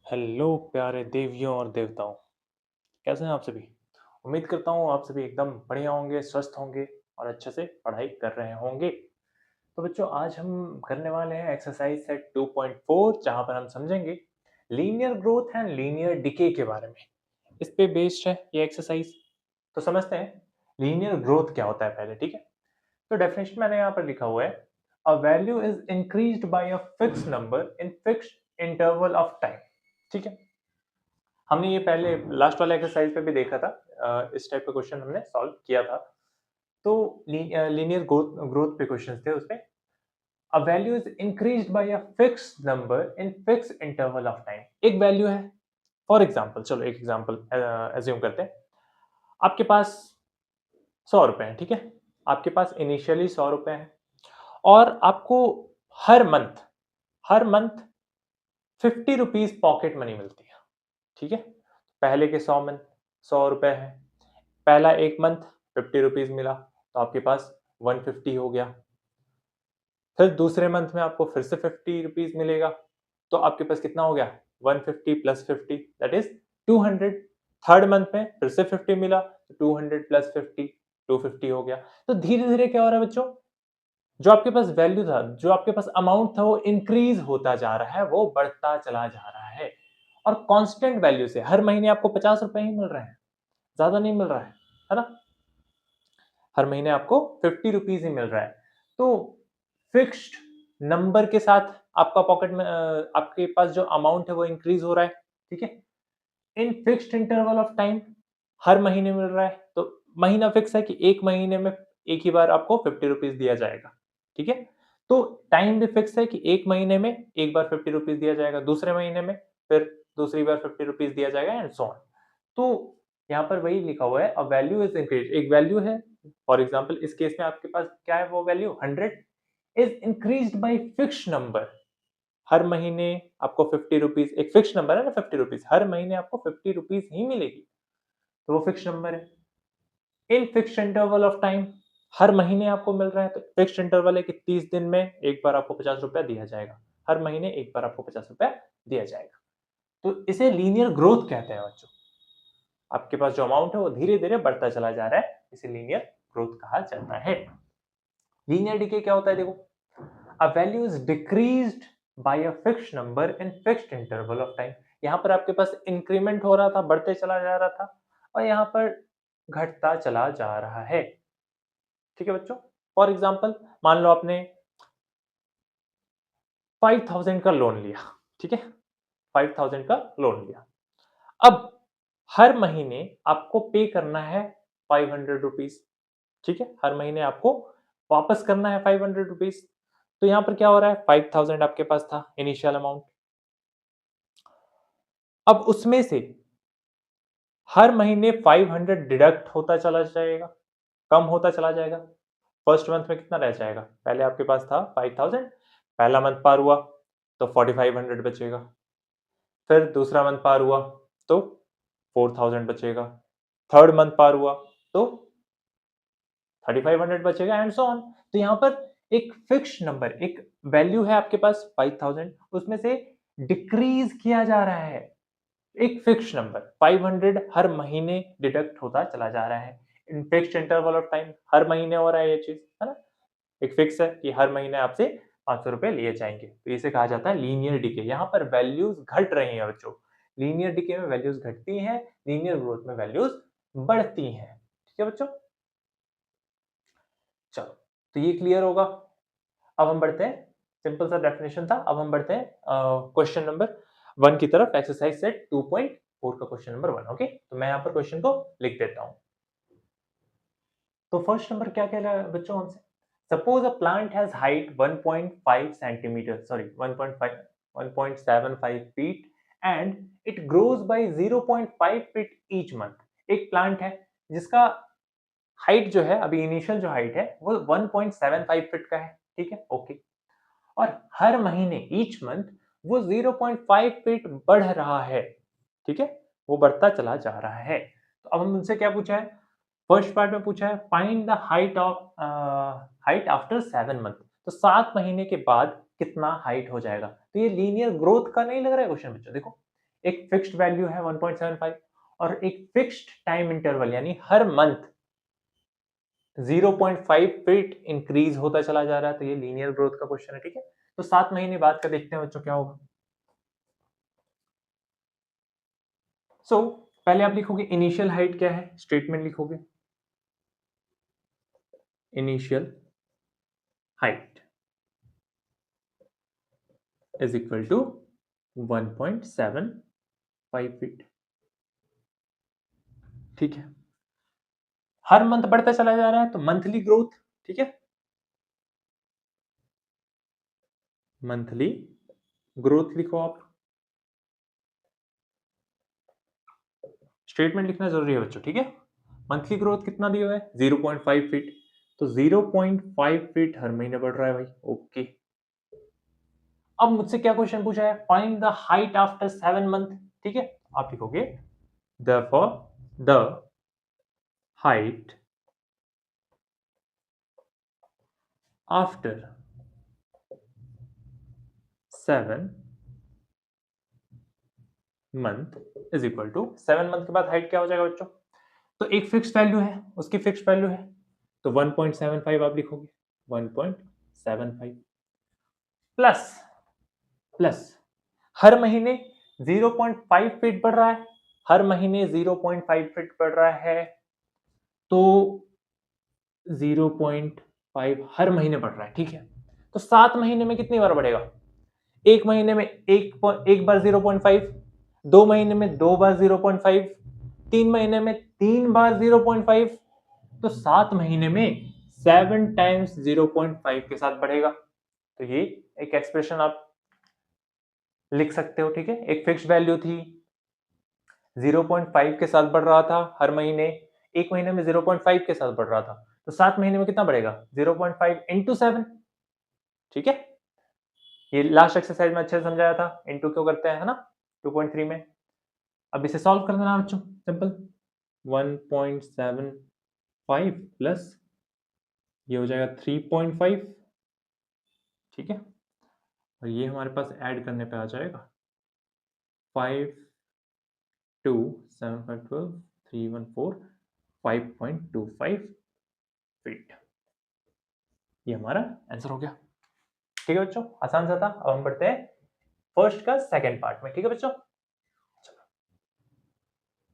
Hello प्यारे देवियों और देवताओं, कैसे हैं आप सभी? उम्मीद करता हूँ आप सभी एकदम बढ़िया होंगे, स्वस्थ होंगे और अच्छे से पढ़ाई कर रहे होंगे। तो बच्चों आज हम करने वाले हैं एक्सरसाइज सेट 2.4 जहाँ पर हम समझेंगे linear growth and linear decay के बारे में। इस पे बेस्ड है ये एक्सरसाइज। तो समझते हैं लीनियर ग्रोथ क्या होता है पहले, ठीक है? तो डेफिनेशन मैंने यहाँ पर लिखा हुआ है, a value is increased bye a fixed number in fixed interval of time. ठीक है, हमने ये पहले लास्ट वाले एक्सरसाइज पे भी देखा था। इस टाइप का क्वेश्चन हमने सॉल्व किया था। तो लीनियर ग्रोथ ग्रोथ पे क्वेश्चन थे उसमें। अ value is increased bye a fixed number in fixed interval of time. एक वैल्यू है, फॉर एग्जांपल, चलो एक एग्जांपल एज्यूम करते हैं। आपके पास 100 रुपए हैं, ठीक है? आपके पास इनिशियली 100 रुपए हैं और आपको हर मंथ हर मंथ 50 रुपीज पॉकेट मनी मिलती है, ठीक है? पहले के 100 रुपए हैं, पहला एक मंथ 50 रुपीज मिला तो आपके पास 150 हो गया। फिर दूसरे मंथ में आपको फिर से 50 रुपीज मिलेगा तो आपके पास कितना हो गया? 150 plus 50 that is 200। Third month में फिर से 50 मिला तो 200 प्लस 50 250 हो गया। तो धीरे धीरे क्या हो रहा है बच्चों, जो आपके पास वैल्यू था, जो आपके पास अमाउंट था, वो इंक्रीज होता जा रहा है, वो बढ़ता चला जा रहा है। और कांस्टेंट वैल्यू से हर महीने आपको 50 रुपए ही मिल रहे हैं, ज्यादा नहीं मिल रहा है ना? हर महीने आपको 50 रुपीज ही मिल रहा है। तो फिक्स्ड नंबर के साथ आपका पॉकेट में आपके पास जो अमाउंट है वो इंक्रीज हो रहा है, ठीक है? In fixed interval of time, हर महीने मिल रहा है। तो महीना फिक्स है कि एक महीने में एक ही बार आपको 50 रुपीज दिया जाएगा, ठीक है? तो टाइम भी फिक्स है कि एक महीने में एक बार 50 रुपीज दिया जाएगा, दूसरे महीने में फिर दूसरी बार 50 रुपीज दिया जाएगा एंड सो ऑन। तो यहाँ पर वही लिखा हुआ है, अ वैल्यू इज इंक्रीज, एक वैल्यू है। फॉर एग्जाम्पल इस केस में आपके पास क्या है, वो value 100 is increased by fixed number. हर महीने आपको 50 रुपीज, एक फिक्स नंबर है ना, 50 रुपीज हर महीने आपको 50 रुपीज ही मिलेगी, तो वो फिक्स नंबर है। In fix interval of time, हर महीने आपको मिल रहा है, तो फिक्स इंटरवल है कि 30 दिन में एक बार आपको 50 रुपया दिया जाएगा, हर महीने एक बार आपको 50 रुपया दिया जाएगा। तो इसे लीनियर ग्रोथ कहते हैं बच्चों। आपके पास जो अमाउंट है वो धीरे धीरे बढ़ता चला जा रहा है, इसे लीनियर ग्रोथ कहा जाता है। लीनियर डिके क्या होता है, देखो, a value is decreased by a fixed number in fixed interval of time। यहाँ पर आपके पास इंक्रीमेंट हो रहा था, बढ़ते चला जा रहा था, और यहाँ पर घटता चला जा रहा है, ठीक है बच्चों? फॉर एग्जाम्पल, मान लो आपने 5000 का लोन लिया, ठीक है? 5000 का लोन लिया। अब हर महीने आपको पे करना है 500 रुपीज, ठीक है? हर महीने आपको वापस करना है 500 रुपीज। तो यहाँ पर क्या हो रहा है, 5000 आपके पास था इनिशियल अमाउंट, अब उसमें से हर महीने 500 डिडक्ट होता चला जाएगा, कम होता चला जाएगा। फर्स्ट मंथ में कितना रह जाएगा, पहले आपके पास था 5000, पहला मंथ पार हुआ तो 4500 बचेगा। फिर दूसरा मंथ पार हुआ तो 4000 बचेगा। थर्ड मंथ पार हुआ तो 3500 बचेगा एंड सो ऑन। तो यहाँ पर एक फिक्स नंबर, एक वैल्यू है आपके पास 5000, उसमें से डिक्रीज किया जा रहा है एक फिक्स नंबर 500, हर महीने डिडक्ट होता चला जा रहा है in fixed interval of time. हर महीने हो रहा है ये चीज, है ना? एक फिक्स है कि हर महीने आपसे 500 रुपए लिए जाएंगे, तो इसे कहा जाता है लीनियर डिके। यहाँ पर वैल्यूज घट रही हैं बच्चों, लीनियर डिके में वैल्यूज घटती हैं, लीनियर ग्रोथ में वैल्यूज बढ़ती हैं, ठीक है बच्चों? चलो, तो ये क्लियर होगा। अब हम बढ़ते हैं, सिंपल सा डेफिनेशन था, अब हम बढ़ते हैं क्वेश्चन नंबर 1 की तरफ, एक्सरसाइज सेट 2.4 का क्वेश्चन नंबर 1। ओके, तो मैं यहाँ पर क्वेश्चन को लिख देता हूँ। तो फर्स्ट नंबर क्या कह रहा है बच्चों हमसे, suppose a plant has height 1.5 centimetre, sorry 1.5 1.75 feet and it grows bye 0.5 feet each month. एक प्लांट है जिसका हाइट जो है, अभी इनिशियल जो हाइट है वो 1.75 फीट का है, ठीक है? ओके, और हर महीने ईच मंथ वो 0.5 फीट बढ़ रहा है, ठीक है? वो बढ़ता चला जा रहा है। तो अब हम उनसे क्या पूछा है, फर्स्ट पार्ट में पूछा है find the height after 7 month. तो 7 महीने के बाद कितना हाइट हो जाएगा। तो ये लीनियर ग्रोथ का नहीं लग रहा है क्वेश्चन बच्चों, देखो एक फिक्स्ड वैल्यू है 1.75 और एक फिक्स्ड टाइम इंटरवल यानी हर मंथ 0.5 फीट इंक्रीज होता चला जा रहा है, तो ये लीनियर ग्रोथ का क्वेश्चन है। ठीक है, तो 7 महीने बाद का देखते हैं बच्चों क्या होगा। सो पहले आप लिखोगे इनिशियल हाइट क्या है, स्टेटमेंट लिखोगे initial height is equal to 1.75 feet. ठीक है, हर मंथ बढ़ता चला जा रहा है तो मंथली ग्रोथ। ठीक है, मंथली ग्रोथ लिखो आप। स्टेटमेंट लिखना जरूरी है बच्चों। ठीक है, मंथली ग्रोथ कितना दिया हुआ है 0.5 फीट, तो 0.5 फीट हर महीने बढ़ रहा है भाई। ओके, अब मुझसे क्या क्वेश्चन पूछा है, find the height after 7 month. ठीक है, आप लिखोगे therefore the height after 7 month is equal to 7 month के बाद हाइट क्या हो जाएगा बच्चों, तो एक फिक्स्ड वैल्यू है, उसकी फिक्स्ड वैल्यू है तो 1.75 आप लिखोगे 1.75 प्लस प्लस हर महीने 0.5 फीट बढ़ रहा है, हर महीने 0.5 फीट बढ़ रहा है तो 0.5 हर महीने बढ़ रहा है। ठीक है, तो 7 महीने में कितनी बार बढ़ेगा, एक महीने में एक बार 0.5, 2 महीने में 2 बार 0.5, 3 महीने में 3 बार 0.5, तो 7 महीने में 7 टाइम्स 0.5 के साथ बढ़ेगा। तो ये एक एक्सप्रेशन आप लिख सकते हो। ठीक है, एक फिक्स वैल्यू थी, 0.5 के साथ बढ़ रहा था हर महीने, एक महीने में 0.5 के साथ बढ़ रहा था, तो 7 महीने में कितना बढ़ेगा 0.5 इंटू 7। ठीक है, ये लास्ट एक्सरसाइज में अच्छे से समझाया था, इंटू क्यों करते हैं, है ना, 2.3 में। अब इसे सॉल्व कर देना बच्चों, सिंपल 1.75 प्लस ये हो जाएगा 3.5। ठीक है, और ये हमारे पास ऐड करने पे आ जाएगा 5 2 7 5 12 3 1 4 5.25 फीट। ये हमारा आंसर हो गया। ठीक है बच्चों, आसान सा था। अब हम बढ़ते हैं फर्स्ट का सेकंड पार्ट में। ठीक है बच्चों,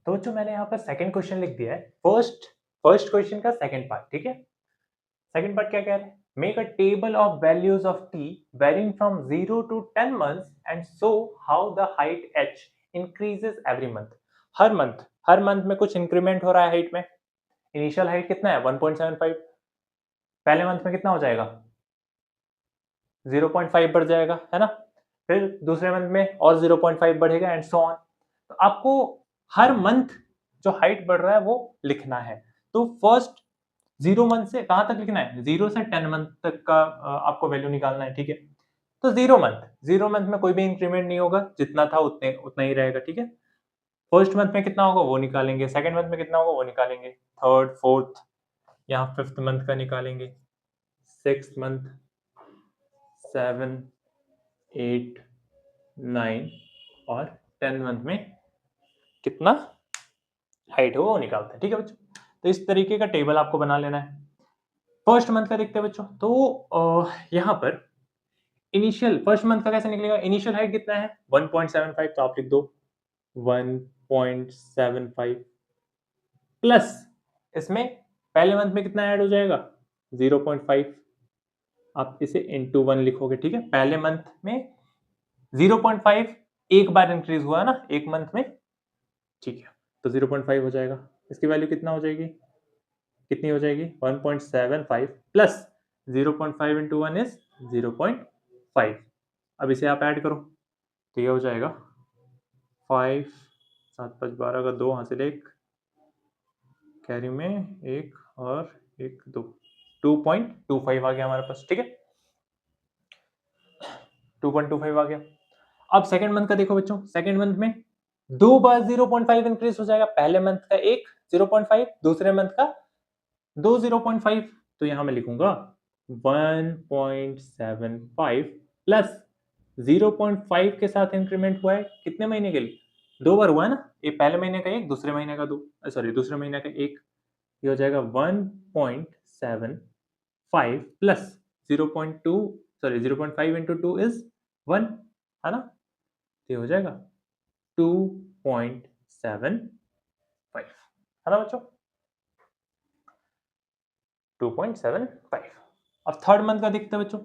तो बच्चों मैंने यहाँ पर सेकंड क्वेश्चन लिख दिया है, फर्स्ट क्वेश्चन का सेकंड पार्ट। ठीक है, सेकंड पार्ट क्या कह रहे हैं, make a table of values of t varying from 0 to 10 months and show how the height h increases every month. हर मंथ में कुछ इंक्रीमेंट हो रहा है हाइट में। इनिशियल हाइट कितना है 1.75, पहले मंथ में कितना हो जाएगा 0.5 बढ़ जाएगा, है ना, फिर दूसरे मंथ में और 0.5 बढ़ेगा एंड सो ऑन। तो आपको हर मंथ जो हाइट बढ़ रहा है वो लिखना है। तो फर्स्ट 0 मंथ से कहां तक लिखना है, 0 से 10 मंथ तक का आपको वैल्यू निकालना है। ठीक है, तो 0 मंथ में कोई भी इंक्रीमेंट नहीं होगा, जितना था उतना ही रहेगा। ठीक है, फर्स्ट मंथ में कितना होगा वो निकालेंगे, सेकंड मंथ में कितना होगा वो निकालेंगे, थर्ड फोर्थ, यहाँ फिफ्थ मंथ का निकालेंगे, सिक्स मंथ, 7 8 9 और 10 मंथ में कितना हाइट हो वो निकालते हैं। ठीक है बच्चों, तो इस तरीके का टेबल आपको बना लेना है। फर्स्ट मंथ का देखते हैं बच्चों, तो यहाँ पर इनिशियल फर्स्ट मंथ का कैसे निकलेगा, इनिशियल हाइट कितना है 1.75, तो आप लिख दो 1.75 प्लस इसमें पहले मंथ में कितना ऐड हो जाएगा 0.5, आप इसे इंटू 1 लिखोगे। ठीक है, पहले मंथ में 0.5 एक बार इंक्रीज हुआ ना एक मंथ में। ठीक है, तो 0.5 हो जाएगा, इसकी वैल्यू कितना हो जाएगी, कितनी हो जाएगी 1.75 प्लस 0.5 इंटू 1 इज 0.5। अब इसे आप ऐड करो तो ये हो जाएगा 5 7 5 12 का 2 हासिल 1 कैरी में 1 और 1 2 2.25 आ गया हमारे पास। ठीक है, 2.25 आ गया। अब सेकंड मंथ का देखो बच्चों, सेकंड मंथ में दो बार 0.5 इंक्रीज हो जाएगा, पहले मंथ का एक 0.5, दूसरे मंथ का 2 0.5, तो यहां मैं लिखूंगा 1.75 प्लस 0.5 के साथ इंक्रीमेंट हुआ है कितने महीने के लिए 2 बार हुआ है ना, ये पहले महीने का 1, दूसरे महीने का 2, सॉरी दूसरे महीने का 1, ये हो जाएगा 1.75 प्लस 0.2, सॉरी 0.5 इंटू 2 इज 1, है ना, तो ये हो जाएगा 2.75, है ना बच्चों, 2.75। अब थर्ड मंथ का देखते हैं बच्चों,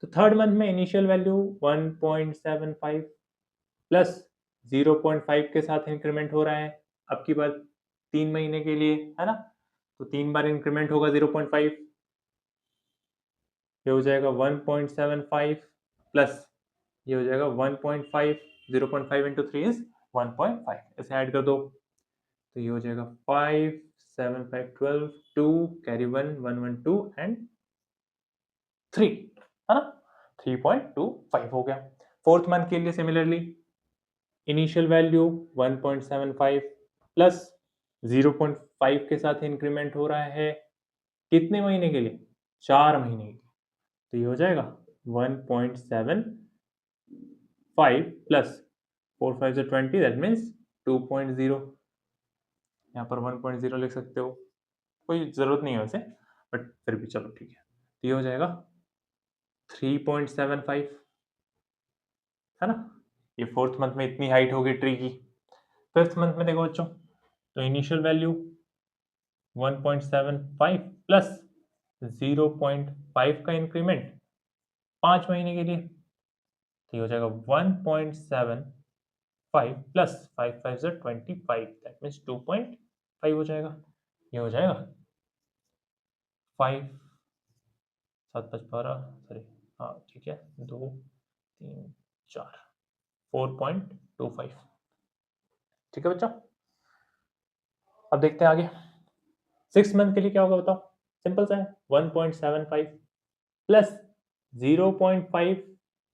तो थर्ड मंथ में इनिशियल वैल्यू 1.75 प्लस 0.5 के साथ इंक्रीमेंट हो रहा है, अब की बार 3 महीने के लिए, है ना, तो 3 बार इंक्रीमेंट होगा 0.5, ये हो जाएगा 1.75 प्लस ये हो जाएगा 1.5, 0.5 इंटू 3 इज 1.5, इसे ऐड कर दो, तो ये हो जाएगा 5 7 5 12, 2 कैरी 1 1 1 2 एंड 3, है ना, 3.25 हो गया। फोर्थ मंथ के लिए सिमिलरली इनिशियल वैल्यू 1.75 प्लस 0.5 के साथ इंक्रीमेंट हो रहा है, कितने महीने के लिए, 4 महीने के लिए, तो ये हो जाएगा 1.75 प्लस 4 5 से 20, दैट मीन्स 2.0, यहाँ पर 1.0 लिख सकते हो, कोई ज़रूरत नहीं है वैसे, बट फिर भी चलो ठीक है, तो ये हो जाएगा 3.75, है ना, ये फोर्थ मंथ में इतनी हाइट होगी ट्री की। फिफ्थ मंथ में देखो बच्चों, तो इनिशियल वैल्यू 1.75 प्लस 0.5 का इंक्रीमेंट 5 महीने के लिए, तो ये हो जाएगा 1.75 प्लस 5 5 से 25, दैट मीन्स 2.5 हो जाएगा, ये हो जाएगा 5 7 5 12, सॉरी, हाँ ठीक है, 2 3 4, 4.25, ठीक है बच्चों। अब देखते हैं आगे, 6 मंथ के लिए क्या होगा बताओ, सिंपल सा है, 1.75 प्लस 0.5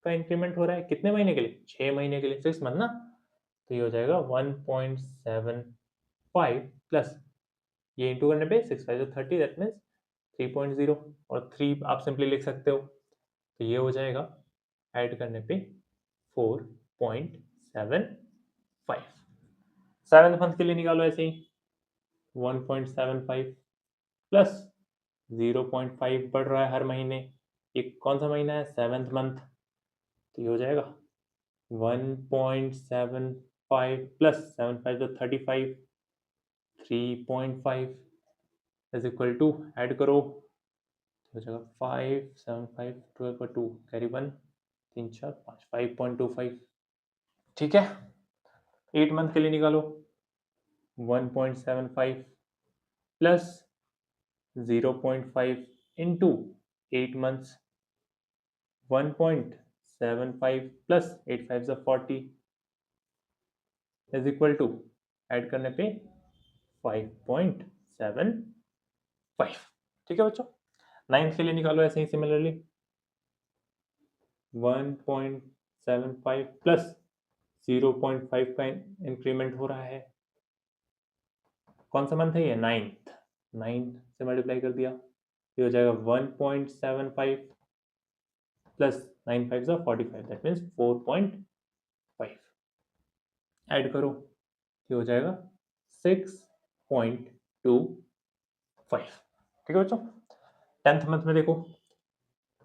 का इंक्रीमेंट हो रहा है, कितने महीने के लिए, 6 महीने के लिए, 6 मंथ ना, तो ये हो जाएगा 1.75 प्लस ये इंटू करने पे 6 5 30, दैट मीन्स 3.0, और 3 आप सिंपली लिख सकते हो, तो ये हो जाएगा ऐड करने पे 4.75। सेवेंथ मंथ के लिए निकालो ऐसे ही, 1.75 प्लस 0.5 बढ़ रहा है हर महीने, ये कौन सा महीना है, सेवेंथ मंथ, तो ये हो जाएगा 1.75 प्लस 7 5 तो 35, 3.5 इज इक्वल टू, ऐड करो, तो हो जाएगा 5 7 5 12 पर 2 कैरी 1 3 4 5, 5.25, ठीक है। 8 मंथ के लिए निकालो, 1.75 प्लस 0.5 इंटू 8 मंथ्स, 1.75 प्लस 8 5 से 40 इज इक्वल टू, ऐड करने पे 5.75, ठीक है बच्चों। नाइन्थ के लिए निकालो ऐसे ही सिमिलरली, 1.75 प्लस 0.5 का इंक्रीमेंट हो रहा है, कौन सा मंथ है ये, नाइन्थ, 9 से मल्टीप्लाई कर दिया, ये हो जाएगा 1.75 प्लस 9 5 से 45, दैट मीन्स 4.5, ऐड करो, ये हो जाएगा 6.25, ठीक है बच्चों। 10th मंथ में देखो,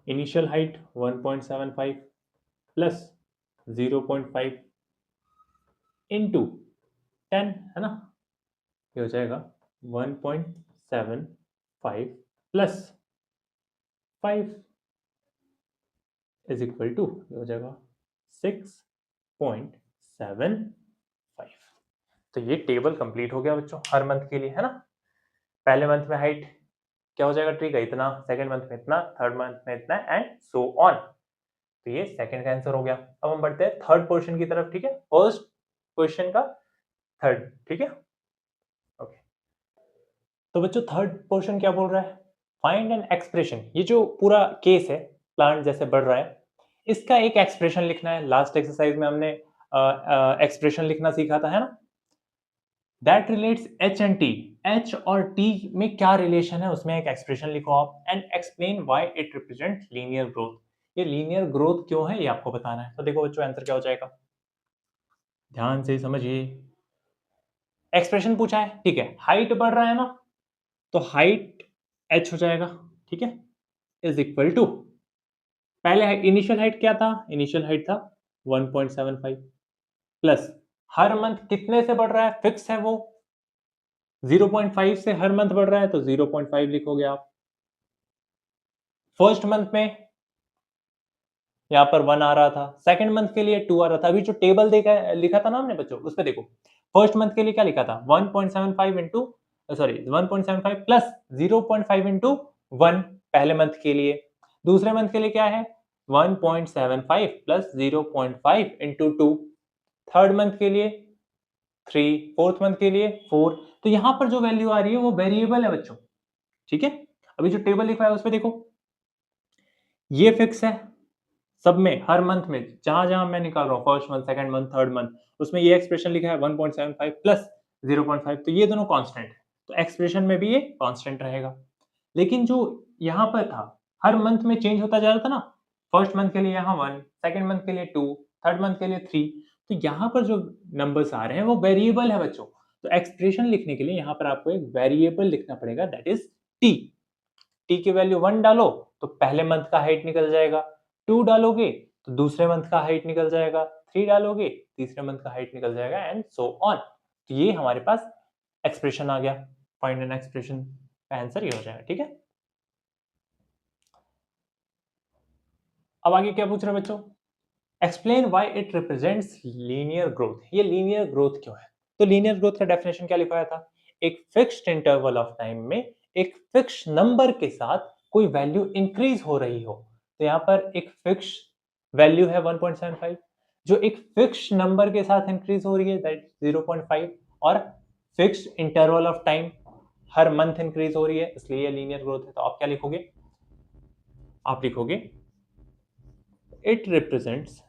इनिशियल हाइट 1.75 प्लस 0.5 इंटू 10, है ना, ये हो जाएगा 1.75 प्लस 5 इज इक्वल टू, ये हो जाएगा 6.75। तो ये टेबल कंप्लीट हो गया बच्चों हर मंथ के लिए, है ना। पहले मंथ में हाइट क्या हो जाएगा ट्री का, इतना, सेकंड मंथ में इतना, थर्ड मंथ में इतना, एंड सो ऑन। तो ये सेकंड का आंसर हो गया। अब हम बढ़ते हैं थर्ड पोर्शन की तरफ, ठीक है, फर्स्ट क्वेश्चन का थर्ड, ठीक है, ओके। तो बच्चों थर्ड पोर्शन क्या बोल रहा है, फाइंड एन एक्सप्रेशन, ये जो पूरा केस है, प्लांट जैसे बढ़ रहा है, इसका एक एक्सप्रेशन लिखना है। लास्ट एक्सरसाइज में हमने एक्सप्रेशन लिखना सीखा था, है ना, that relates H and T, H और टी में क्या रिलेशन है, उसमें एक एक्सप्रेशन लिखो आप, and explain why it represent linear growth. ये लीनियर ग्रोथ क्यों है ये आपको बताना है। तो देखो बच्चों आंसर क्या हो जाएगा, ध्यान से समझिए। एक्सप्रेशन पूछा है, ठीक है, हाइट बढ़ रहा है ना, तो हाइट h हो जाएगा, ठीक है, इज इक्वल टू, पहले इनिशियल हाइट क्या था, इनिशियल हाइट था 1.75 प्लस हर मंथ कितने से बढ़ रहा है, फिक्स है वो 0.5 से हर मंथ बढ़ रहा है, तो 0.5 लिखोगे आप। फर्स्ट मंथ में यहां पर 1 आ रहा था, सेकंड मंथ के लिए 2 आ रहा था। अभी जो टेबल देखा लिखा था ना हमने बच्चों, उस पे देखो, फर्स्ट मंथ के लिए क्या लिखा था 1.75 इंटू, सॉरी 1.75 प्लस 0.5 इंटू 1 पहले मंथ के लिए, दूसरे मंथ के लिए क्या है 1.75 प्लस 0.5 इंटू 2, थर्ड मंथ के लिए 3, फोर्थ मंथ के लिए 4। तो यहां पर जो वैल्यू आ रही है वो वेरिएबल है बच्चों, ठीक है। अभी जो टेबल लिखा है उस पे देखो, ये फिक्स है सब में, हर मंथ में जहां जहां मैं निकाल रहा हूं, first month, second month, third month, उसमें ये एक्सप्रेशन लिखा है 1.75 प्लस 0.5, तो ये दोनों कांस्टेंट है, तो एक्सप्रेशन में भी ये कांस्टेंट रहेगा। लेकिन जो यहां पर था, हर मंथ में चेंज होता जा रहा था ना, फर्स्ट मंथ के लिए यहाँ 1, सेकंड मंथ के लिए 2, थर्ड मंथ के लिए 3, तो यहाँ पर जो नंबर्स आ रहे हैं वो वेरिएबल है बच्चों। तो एक्सप्रेशन लिखने के लिए यहाँ पर आपको एक वेरिएबल लिखना पड़ेगा, दैट इज टी। टी की वैल्यू 1 डालो तो पहले मंथ का हाइट निकल जाएगा, 2 डालोगे तो दूसरे मंथ का हाइट निकल जाएगा, 3 डालोगे तीसरे मंथ का हाइट निकल जाएगा, एंड सो ऑन। तो ये हमारे पास एक्सप्रेशन आ गया, फाइंड एन एक्सप्रेशन का आंसर ये हो जाएगा, ठीक है। अब आगे क्या पूछ रहे हैं बच्चों, explain why it represents linear growth. ये लीनियर ग्रोथ क्यों है, तो लीनियर ग्रोथ का डेफिनेशन क्या लिखवाया था, एक फिक्स्ड इंटरवल ऑफ टाइम में एक फिक्स नंबर के साथ कोई वैल्यू इंक्रीज हो रही हो। तो यहां पर एक फिक्स वैल्यू है 1.75, जो एक फिक्स नंबर के साथ इंक्रीज हो रही है, दैट 0.5, और fix interval of time her month increase हो रही है, इसलिए ये लीनियर ग्रोथ है। तो आप क्या लिखोगे, आप लिखोगे it represents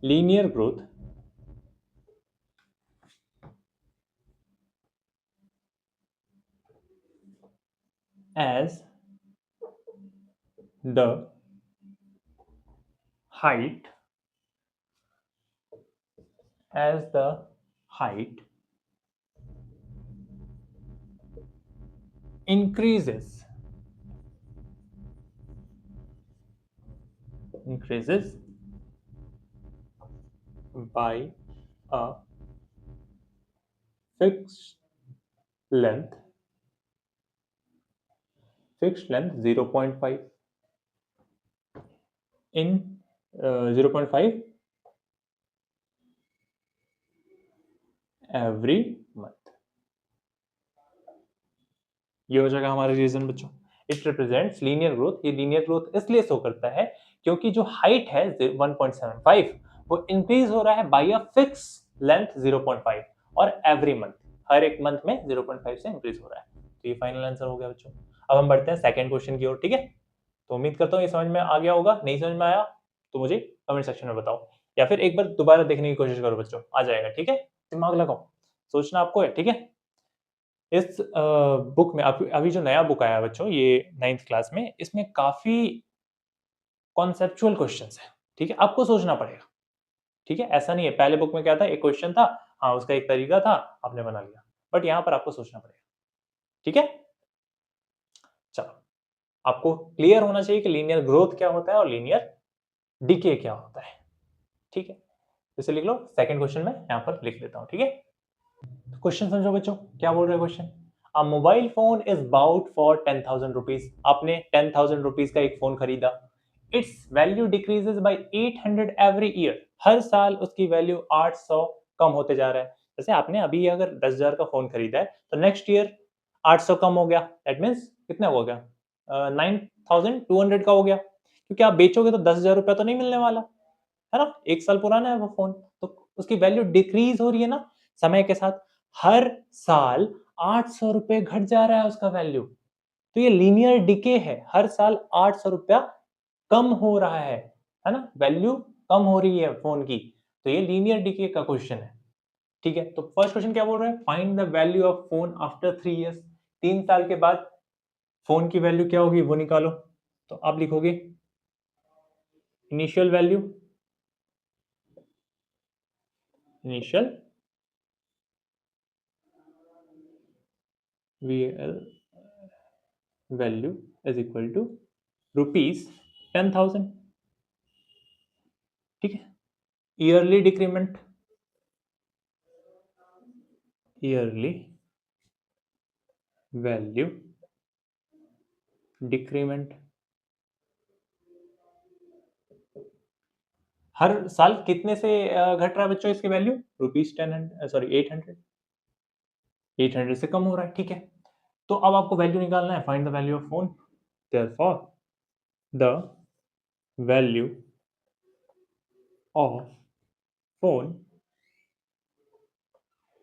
linear growth as the height as the height increases by a fixed length 0.5 in 0.5 every month। ये हो जाएगा हमारा रीजन बच्चों। इट रिप्रेजेंट्स लीनियर ग्रोथ, ये लीनियर ग्रोथ इसलिए शो करता है क्योंकि जो हाइट है 1.75 वो इंक्रीज हो रहा है बाय अ फिक्स लेंथ 0.5, और एवरी मंथ, हर एक मंथ में 0.5 से इंक्रीज हो रहा है। तो ये फाइनल आंसर हो गया बच्चों। अब हम बढ़ते हैं सेकंड क्वेश्चन की ओर, ठीक है। तो उम्मीद करता हूँ ये समझ में आ गया होगा, नहीं समझ में आया तो मुझे कमेंट सेक्शन में बताओ, या फिर एक बार दोबारा देखने की कोशिश करो बच्चों, आ जाएगा, ठीक है। दिमाग लगाओ, सोचना आपको है, ठीक है। इस बुक में अभी जो नया बुक आया है बच्चों, ये 9th क्लास में, इसमें काफी कॉन्सेप्चुअल क्वेश्चंस है, ठीक है, आपको सोचना पड़ेगा, ठीक है। ऐसा नहीं है, पहले बुक में क्या था, एक क्वेश्चन था, हाँ उसका एक तरीका था, आपने बना लिया, बट यहाँ पर आपको सोचना पड़ेगा, ठीक है। चलो, आपको क्लियर होना चाहिए कि लीनियर ग्रोथ क्या होता है और लीनियर डीके क्या होता है, ठीक है। इसे लिख लो, सेकंड क्वेश्चन में यहाँ पर लिख देता हूँ, ठीक है। क्वेश्चन समझो बच्चों, क्या बोल रहे हैं question, a mobile phone is bought for 10,000 rupees. आपने 10,000 रुपीज का एक फोन खरीदा, its value decreases by 800 every year. हर साल उसकी वैल्यू 800 कम होते जा रहा है। जैसे आपने अभी अगर 10,000 का फोन खरीदा है तो नेक्स्ट ईयर 800 कम हो गया, दैट मीन्स कितना हो गया, 9,200 का हो गया, क्योंकि आप बेचोगे तो 10,000 रुपया तो नहीं मिलने वाला है ना, एक साल पुराना है वो फोन, तो उसकी वैल्यू डिक्रीज हो रही है ना समय के साथ। हर साल 800 रुपए घट जा रहा है उसका वैल्यू, तो ये लीनियर डिके है, हर साल 800 रुपया कम हो रहा है ना, वैल्यू कम हो रही है फोन की, तो ये लीनियर डिके का क्वेश्चन है, ठीक है। तो फर्स्ट क्वेश्चन क्या बोल रहा है, find the value of phone after 3 years. 3 साल के बाद फोन की वैल्यू क्या होगी वो निकालो। तो आप लिखोगे initial value, initial VL value is equal to rupees 10,000। ठीक है, yearly decrement, yearly value decrement, हर साल कितने से घट रहा है बच्चों इसकी वैल्यू? रुपीज 10, सॉरी 800, 800 से कम हो रहा है। ठीक है, तो अब आपको वैल्यू निकालना है, find the value of phone. Therefore the value of phone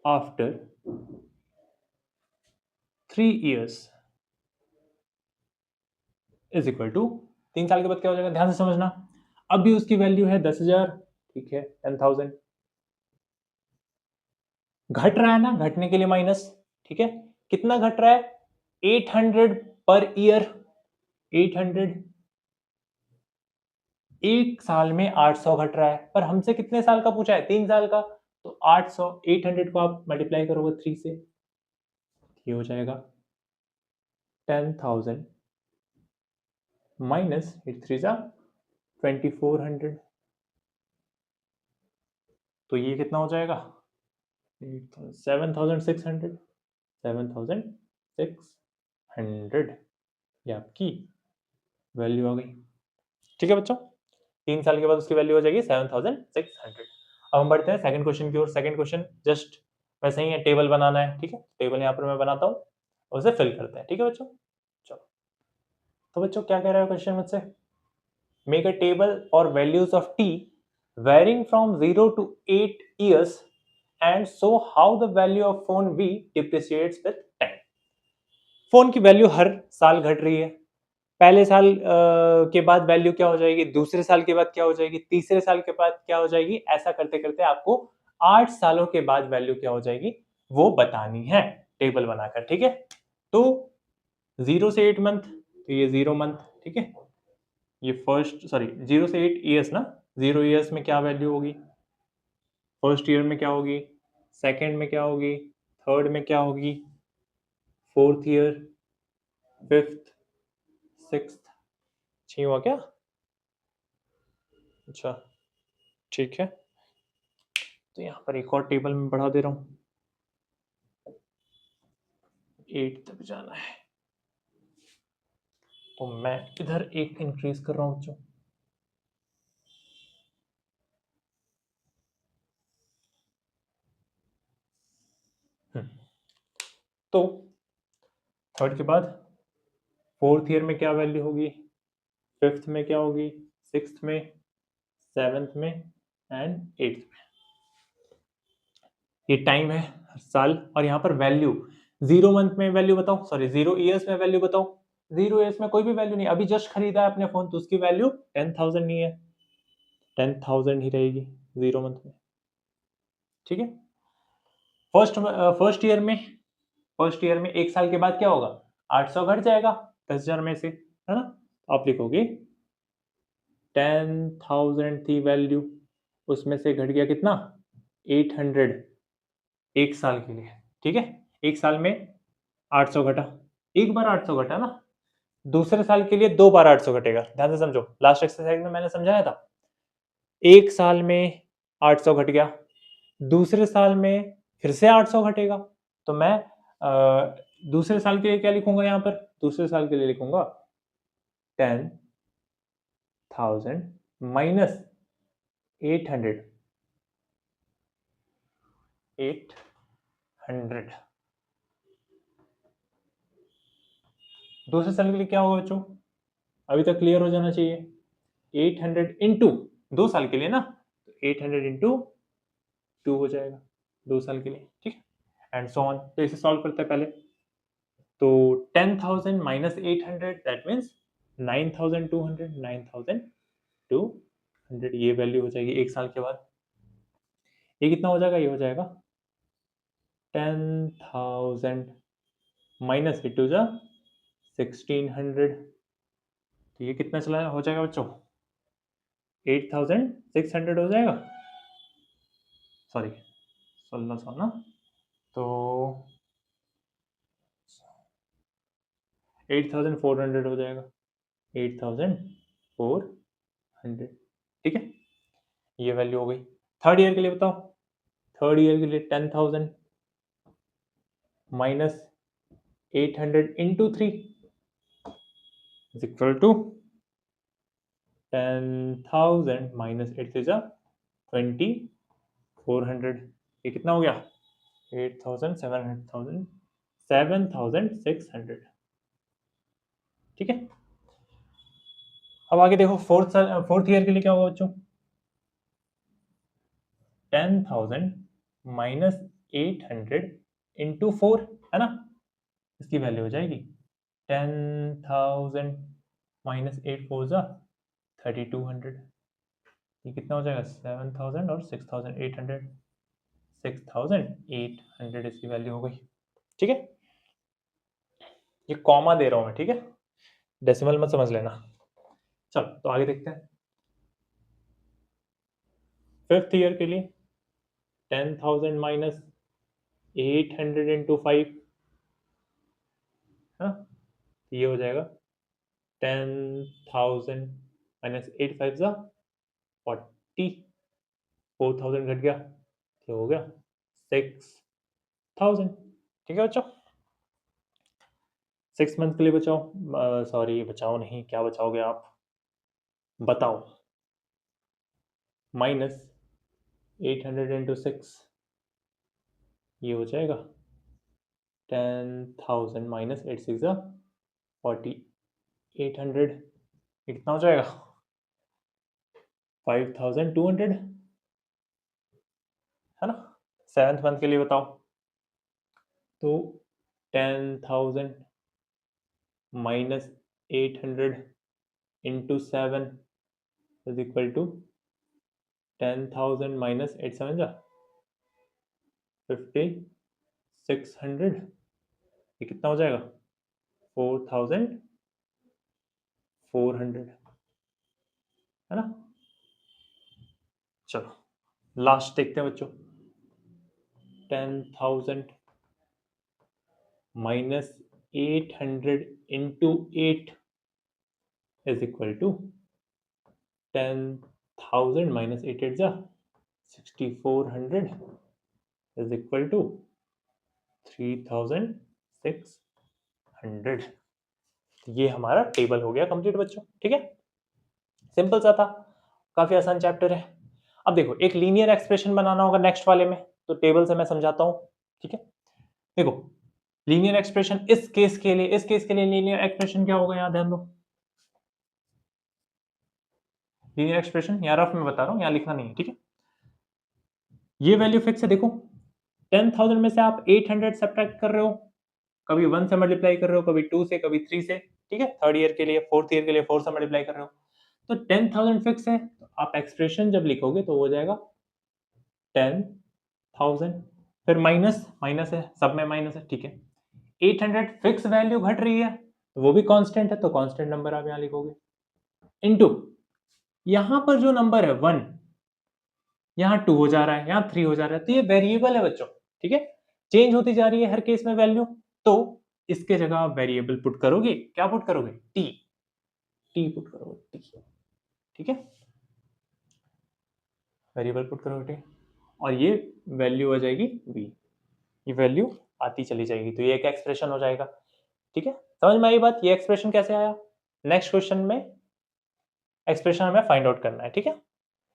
after 3 years is equal to, 3 साल के बाद क्या हो जाएगा, ध्यान से समझना। अभी उसकी वैल्यू है 10,000, ठीक है, 10,000 घट रहा है ना, घटने के लिए माइनस। ठीक है, कितना घट रहा है? 800 पर ईयर, 800, एक साल में 800 घट रहा है, पर हमसे कितने साल का पूछा है? 3 साल का। तो 800, 800 को आप मल्टीप्लाई करोगे 3 से, ये हो जाएगा 10,000 माइनस 3 जा 2400, तो ये कितना हो जाएगा? 7,600, 7,600, ये आपकी वैल्यू आ गई। ठीक है बच्चों, 3 साल के बाद उसकी वैल्यू हो जाएगी 7,600। अब हम बढ़ते हैं सेकंड क्वेश्चन की ओर। सेकंड क्वेश्चन जस्ट वैसे ही है, टेबल बनाना है। ठीक है, टेबल यहाँ पर मैं बनाता हूँ, उसे फिल करते हैं। ठीक है बच्चों, चलो। तो बच्चों क्या कह रहा है क्वेश्चन मुझसे? Make a table for values of T varying from 0 to 8 years and show how the value of phone V depreciates with time। Phone की वैल्यू हर साल घट रही है, पहले साल के बाद वैल्यू क्या हो जाएगी, दूसरे साल के बाद क्या हो जाएगी, तीसरे साल के बाद क्या हो जाएगी, ऐसा करते करते आपको 8 सालों के बाद वैल्यू क्या हो जाएगी वो बतानी है टेबल बनाकर। ठीक है, तो 0 से 8 मंथ, तो ये 0 मंथ। ठीक है, ये फर्स्ट, सॉरी 0 से 8 ईयर्स ना, 0 ईयर्स में क्या वैल्यू होगी, फर्स्ट ईयर में क्या होगी, सेकंड में क्या होगी, थर्ड में क्या होगी, फोर्थ ईयर, फिफ्थ, सिक्स्थ, 6 हुआ क्या? अच्छा, ठीक है, तो यहाँ पर एक और टेबल में बढ़ा दे रहा हूँ, 8 तक जाना है, तो मैं इधर एक इंक्रीज कर रहा हूँ बच्चों। तो थर्ड के बाद फोर्थ ईयर में क्या वैल्यू होगी, फिफ्थ में क्या होगी, सिक्स्थ में, सेवेंथ में एंड एट्थ में। ये टाइम है साल, और यहाँ पर वैल्यू 0 मंथ में वैल्यू बताओ, सॉरी 0 ईयर्स में वैल्यू बताओ। 0 ईयर्स में कोई भी वैल्यू नहीं, अभी जस्ट खरीदा है अपने फोन, तो उसकी वैल्यू 10,000 नहीं है, 10,000 ही रहेगी 0 मंथ में। ठीक है, फर्स्ट ईयर में, फर्स्ट ईयर में एक साल के बाद क्या होगा, 800 घट जाएगा 10,000 में से, है ना। आप लिखोगे 10,000 थी वैल्यू, उसमें से घट गया कितना, 800 एक साल के लिए। ठीक है, एक साल में 800 घटा, एक बार 800 घटा ना, दूसरे साल के लिए 2 बार 800 घटेगा। ध्यान से समझो, लास्ट एक्सरसाइज में मैंने समझाया था, एक साल में 800 घट गया, दूसरे साल में फिर से 800 घटेगा, तो मैं दूसरे साल के लिए क्या लिखूंगा, यहाँ पर दूसरे साल के लिए लिखूंगा 10,000 माइनस 800, 800। दूसरे साल के लिए क्या होगा बच्चों, अभी तक क्लियर हो जाना चाहिए, 800 इंटू 2 साल के लिए ना, तो 800 इंटू 2 हो जाएगा 2 साल के लिए। ठीक है, एंड सो ऑन। तो इसे सॉल्व करते हैं पहले, तो 10,000 माइनस 800 दैट मीन्स 9,200, 9,200 ये वैल्यू हो जाएगी एक साल के बाद। ये कितना हो जाएगा, ये हो जाएगा 10,000 माइनस 1600, तो ये कितना चला हो जाएगा बच्चों, 8600 हो जाएगा, सॉरी 1600 ना, तो 8400 हो जाएगा, 8400, ठीक है, ये वैल्यू हो गई। थर्ड ईयर के लिए बताओ, थर्ड ईयर के लिए 10,000 minus 800 into 3 is equal to 10,000 minus 8 से 2400, ये कितना हो गया 8,700 7,600, ठीक है। अब आगे देखो फोर्थ ईयर के लिए क्या होगा बच्चों, 10,000 माइनस 800 इंटू 4 है ना, इसकी वैल्यू हो जाएगी 10,000 माइनस 8 4 जा 3200, ये कितना हो जाएगा 7,000 और 6,800, 6,800 इसकी वैल्यू हो गई, ठीक है। ये कॉमा दे रहा हूं मैं, ठीक है, डेसिमल मत समझ लेना। चलो तो आगे देखते हैं। फिफ्थ ईयर के लिए 10,000 माइनस 800 इंटू 5, हाँ, ये हो जाएगा 10,000 माइनस 8 5 जा 40, 4,000 घट गया, ये हो गया 6,000, ठीक है बच्चों। 6 मंथ के लिए बचाओ, सॉरी बचाओ नहीं, क्या बचाओगे आप बताओ, माइनस 800 इंटू 6, ये हो जाएगा 10,000 माइनस 8 6 जा 40, 800, ये कितना हो जाएगा 5,200, है ना। सेवन्थ मंथ के लिए बताओ, तो 10,000 minus 800 into 7 is equal to 10,000 minus 8 7 जा 5,600, ये कितना हो जाएगा 4,400, है ना। चलो लास्ट देखते हैं बच्चों, 10,000 minus 800 into 8 is equal to 10,000 minus 8 8 जा 6,400 इज इक्वल टू 3,600। ये हमारा टेबल हो गया कंप्लीट बच्चों, ठीक है, सिंपल सा था, काफी आसान चैप्टर है। अब देखो एक लीनियर एक्सप्रेशन बनाना होगा नेक्स्ट वाले में, तो टेबल से मैं समझाता हूं, ठीक है। देखो लीनियर एक्सप्रेशन इस केस के लिए लीनियर एक्सप्रेशन क्या होगा, यहां ध्यान दो, लीनियर एक्सप्रेशन यहाँ रफ में बता रहा हूं, यहाँ लिखना नहीं है, ठीक है। ये वैल्यू फिक्स है, देखो 10,000 में से आप 800 सब्ट्रैक्ट कर रहे हो, कभी 1 से मल्टीप्लाई कर रहे हो, कभी 2 से, कभी 3 से, ठीक है। थर्ड ईयर के लिए, फोर्थ ईयर के लिए 4 से मल्टीप्लाई कर रहे हो, तो 10,000 फिक्स है, तो आप एक्सप्रेशन जब लिखोगे तो हो जाएगा 10,000, फिर माइनस माइनस है, सब में माइनस है, ठीक है। 800 फिक्स वैल्यू घट रही है, तो वो भी कांस्टेंट है, तो कांस्टेंट नंबर आप यहां लिखोगे, इनटू यहां पर जो नंबर है 1, यहाँ 2 हो जा रहा है, यहाँ 3 हो जा रहा है, तो ये वेरिएबल है बच्चों, ठीक है, चेंज होती जा रही है हर केस में वैल्यू, तो इसके जगह आप वेरिएबल पुट करोगे, क्या पुट करोगे, टी, टी पुट करोगे, टी, ठीक है, वेरिएबल पुट करोगे टी, और ये वैल्यू आ जाएगी v, ये वैल्यू आती चली जाएगी, तो ये एक एक्सप्रेशन हो जाएगा, ठीक है। समझ में आई बात, ये एक्सप्रेशन कैसे आया, नेक्स्ट क्वेश्चन में एक्सप्रेशन हमें फाइंड आउट करना है, ठीक है।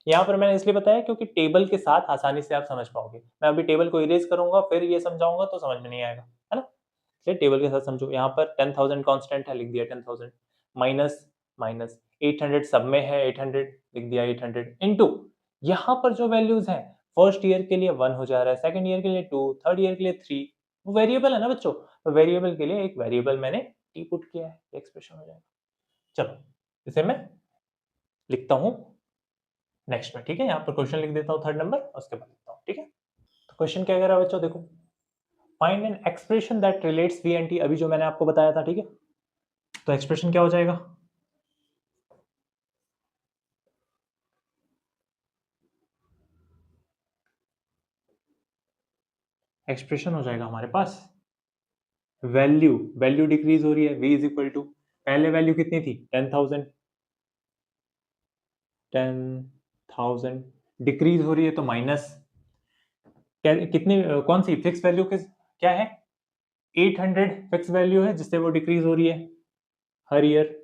यहाँ पर मैंने इसलिए बताया क्योंकि टेबल के साथ आसानी से आप समझ पाओगे, मैं अभी टेबल को इरेज करूंगा फिर ये समझाऊंगा तो समझ में नहीं आएगा, है ना। चलिए टेबल के साथ समझो, यहाँ पर 10,000 कांस्टेंट है, लिख दिया 10,000, माइनस माइनस 800 सब में है 800, लिख दिया 800, इनटू यहाँ पर जो वैल्यूज हैं, फर्स्ट ईयर के लिए 1 हो जा रहा है, सेकंड ईयर के लिए 2, थर्ड ईयर के लिए 3, वो वेरिएबल है ना बच्चों, तो वेरिएबल के लिए एक वेरिएबल मैंने टी पुट किया है, एक्सप्रेशन हो जाएगा। चलो इसे मैं लिखता हूँ नेक्स्ट में, ठीक है, यहाँ पर क्वेश्चन लिख देता हूँ थर्ड नंबर, उसके बाद लिखता हूँ, ठीक है। तो क्वेश्चन क्या कह रहा है बच्चों, देखो find an expression that relates v and t, अभी जो मैंने आपको बताया था, ठीक है। तो एक्सप्रेशन क्या हो जाएगा, एक्सप्रेशन हो जाएगा हमारे पास वैल्यू डिक्रीज हो रही है, v इज इक्वल टू पहले वैल्यू कितनी थी 10,000 डिक्रीज हो रही है तो माइनस कितनी कौन सी फिक्स वैल्यू क्या है 800 फिक्स वैल्यू है जिससे वो डिक्रीज हो रही है हर ईयर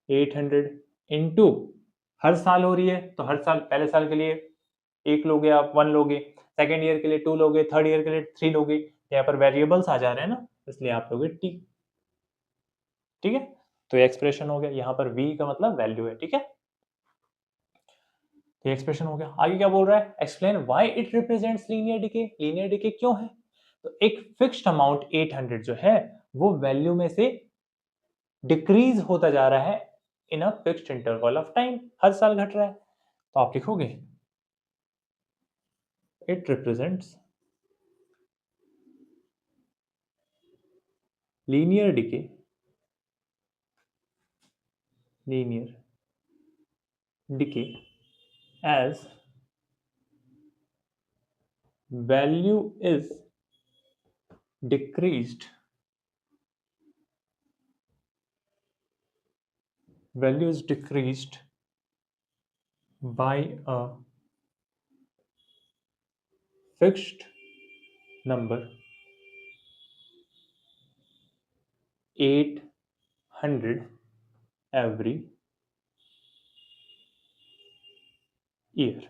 800 इनटू हर साल हो रही है तो हर साल पहले साल के लिए एक लोगे आप 1 लोगे, सेकेंड ईयर के लिए 2 लोगे, थर्ड ईयर के लिए 3 लोगे। यहाँ पर वेरिएबल्स आ जा रहे हैं ना इसलिए आप लोगे टी। ठीक है तो ये एक्सप्रेशन हो गया, यहाँ पर v का मतलब वैल्यू है। ठीक है ये एक्सप्रेशन हो गया। आगे क्या बोल रहा है explain why it represents linear decay. Linear decay क्यों है तो एक फिक्स्ड अमाउंट 800 जो है वो वैल्यू में से डिक्रीज होता जा रहा है in a fixed interval of time, हर साल घट रहा है। तो आप लिखोगे it represents linear decay as value is decreased by a fixed number 800 every year।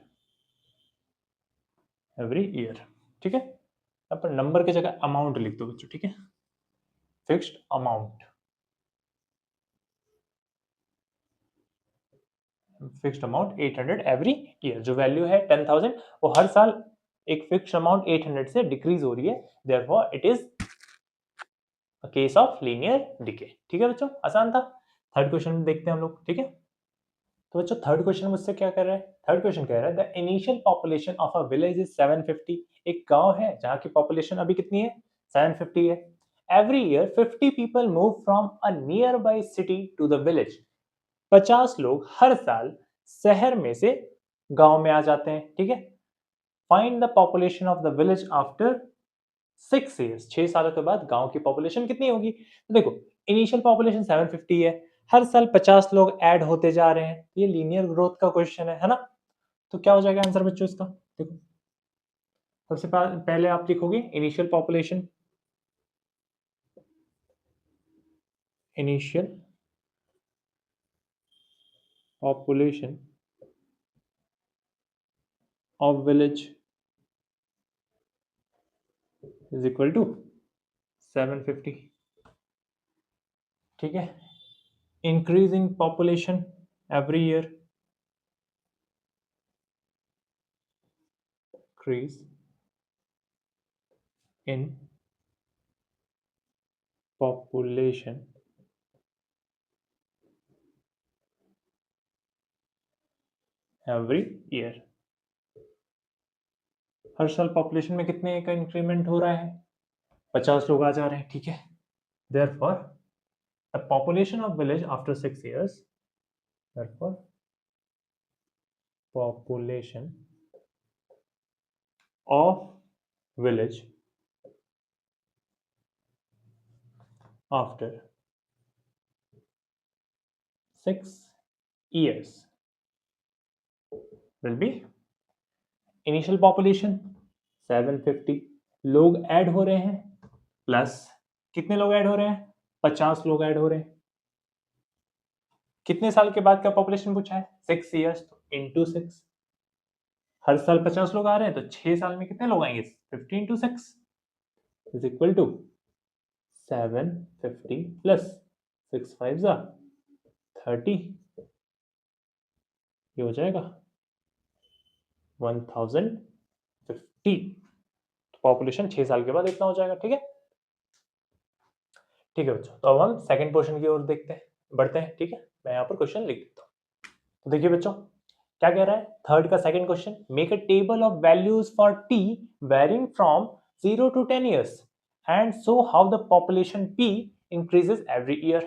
ठीक है यहाँ पर नंबर की जगह अमाउंट लिख दो बच्चों। ठीक है fixed amount fixed amount 800 every year, जो वैल्यू है 10,000 वो हर साल एक फिक्स्ड अमाउंट 800 से डिक्रीज हो रही है, therefore it is a case of linear decay. ठीक है बच्चों आसान था। थर्ड क्वेश्चन देखते हैं हम लोग। ठीक है तो बच्चों थर्ड क्वेश्चन मुझसे क्या कर रहा है, थर्ड क्वेश्चन कह रहा है the initial population of a village is 750। एक गांव है जहां की पॉपुलेशन अभी कितनी है 750 है। Every year 50 people move from a nearby city to the village. 50 लोग हर साल शहर में से गांव में आ जाते हैं। ठीक है find the population of the village after 6 years. 6 सालों के बाद गांव की पॉपुलेशन कितनी होगी। तो देखो इनिशियल पॉपुलेशन 750 है, हर साल 50 लोग ऐड होते जा रहे हैं, ये लीनियर ग्रोथ का क्वेश्चन है ना। तो क्या हो जाएगा आंसर बच्चों इसका। देखो सबसे पहले आप लिखोगे initial population of village is equal to 750। ठीक है increasing population every year, increase in population every year। हर साल पॉपुलेशन में कितने का इंक्रीमेंट हो रहा है 50 लोग आ जा रहे हैं। ठीक है therefore the population of village after 6 years, therefore population of village after 6 years will be initial population 750, लोग ऐड हो रहे हैं प्लस कितने लोग ऐड हो रहे हैं 50 लोग ऐड हो रहे हैं। कितने साल के बाद का पॉपुलेशन पूछा है 6 ईयर्स तो इंटू 6, हर साल 50 लोग आ रहे हैं तो 6 साल में कितने लोग आएंगे 50 into 6 is equal to 750 plus 6 5 30, ये हो जाएगा 1050। पॉपुलेशन 6 साल के बाद इतना हो जाएगा। ठीक है बच्चों तो अब हम सेकंड क्वेश्चन की ओर देखते हैं बढ़ते हैं। ठीक है मैं यहाँ पर क्वेश्चन लिख देता हूँ। तो देखिए बच्चों क्या कह रहा है थर्ड का second question make a table of values for t varying from 0 to 10 years and show how the population p increases every year.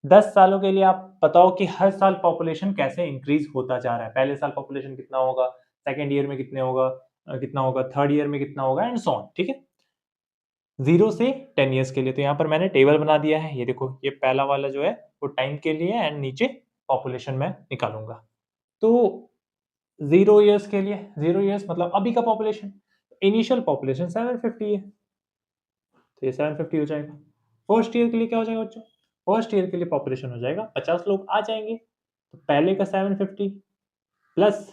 10 सालों के लिए आप बताओ कि हर साल पॉपुलेशन कैसे इंक्रीज होता जा रहा है, पहले साल पॉपुलेशन कितना होगा, सेकेंड ईयर में कितने होगा, कितना होगा, थर्ड ईयर में कितना होगा, एंड सो ऑन। ठीक है, 0 से 10 ईयर्स के लिए। तो यहाँ पर मैंने टेबल बना दिया है, ये देखो, ये पहला वाला जो है वो टाइम के लिए है, एंड नीचे पॉपुलेशन में निकालूंगा। तो 0 ईयर्स के लिए, 0 ईयर्स मतलब अभी का पॉपुलेशन, इनिशियल पॉपुलेशन 750 है, तो ये 750 हो जाएगा। फर्स्ट ईयर के लिए क्या हो जाएगा बच्चों, फर्स्ट ईयर के लिए पॉपुलेशन हो जाएगा 50 लोग आ जाएंगे, तो पहले का 750 प्लस